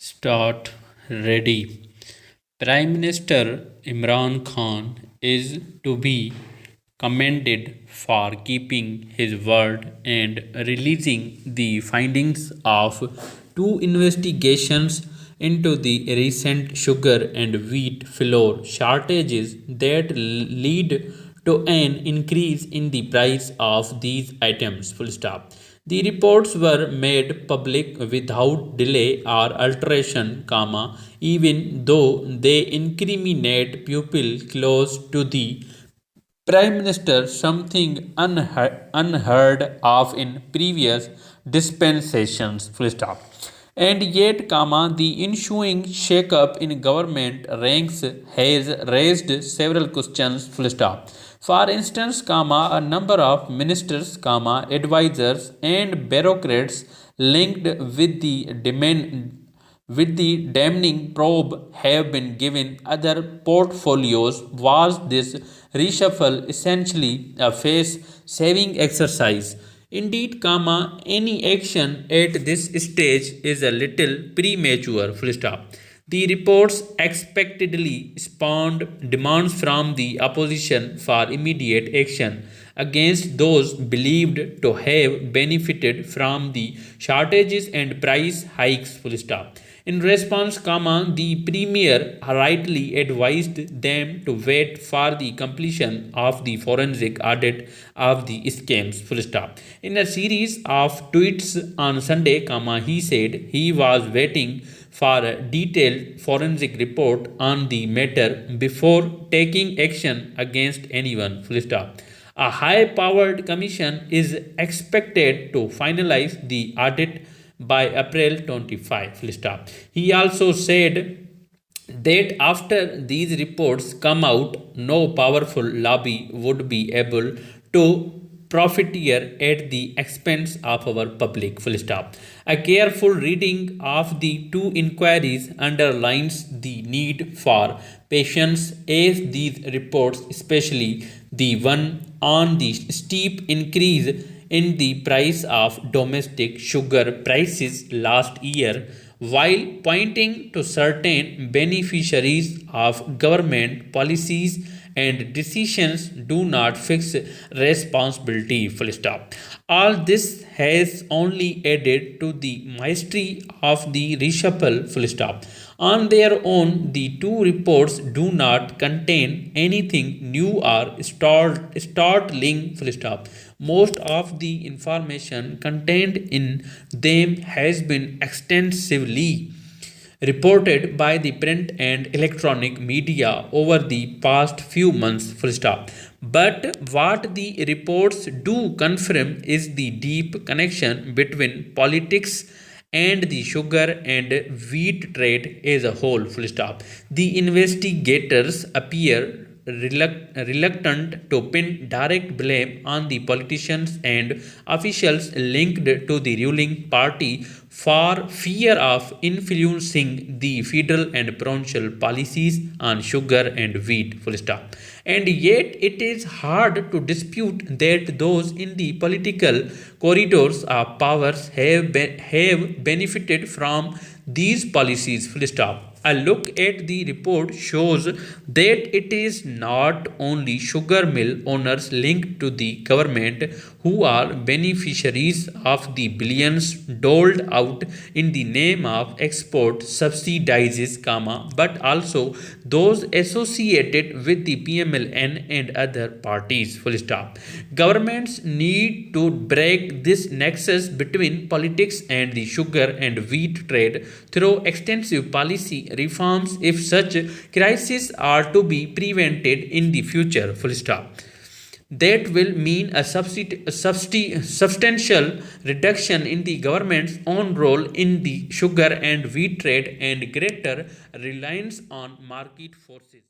Start ready. Prime Minister Imran Khan is to be commended for keeping his word and releasing the findings of two investigations into the recent sugar and wheat flour shortages that lead to an increase in the price of these items. Full stop. The reports were made public without delay or alteration, even though they incriminate people close to the Prime Minister, something unheard of in previous dispensations. Full stop. And yet, the ensuing shake-up in government ranks has raised several questions. Full stop. For instance, a number of ministers, advisors, and bureaucrats linked with the damning probe have been given other portfolios. Was this reshuffle essentially a face saving exercise? Indeed, any action at this stage is a little premature. Full stop. The reports expectedly spawned demands from the opposition for immediate action against those believed to have benefited from the shortages and price hikes. Full stop. In response, the premier rightly advised them to wait for the completion of the forensic audit of the scams. Full stop. In a series of tweets on Sunday, he said he was waiting for a detailed forensic report on the matter before taking action against anyone. Full stop. A high powered commission is expected to finalize the audit by April 25. Full stop. He also said that after these reports come out, no powerful lobby would be able to profiteer at the expense of our public. Full stop. A careful reading of the two inquiries underlines the need for patience as these reports, especially the one on the steep increase in the price of domestic sugar prices last year, while pointing to certain beneficiaries of government policies and decisions, do not fix responsibility. Full stop. All this has only added to the mystery of the reshuffle. Full stop. On their own, the two reports do not contain anything new or startling. Full stop. Most of the information contained in them has been extensively reported by the print and electronic media over the past few months. Full stop. But what the reports do confirm is the deep connection between politics and the sugar and wheat trade as a whole. Full stop. The investigators appear reluctant to pin direct blame on the politicians and officials linked to the ruling party for fear of influencing the federal and provincial policies on sugar and wheat. Full stop. And yet, it is hard to dispute that those in the political corridors of powers have benefited from these policies. Full stop. A look at the report shows that it is not only sugar mill owners linked to the government who are beneficiaries of the billions doled out in the name of export subsidies, but also those associated with the PMLN and other parties. Full stop. Governments need to break this nexus between politics and the sugar and wheat trade through extensive policy reforms if such crises are to be prevented in the future. Full stop. That will mean a substantial reduction in the government's own role in the sugar and wheat trade and greater reliance on market forces.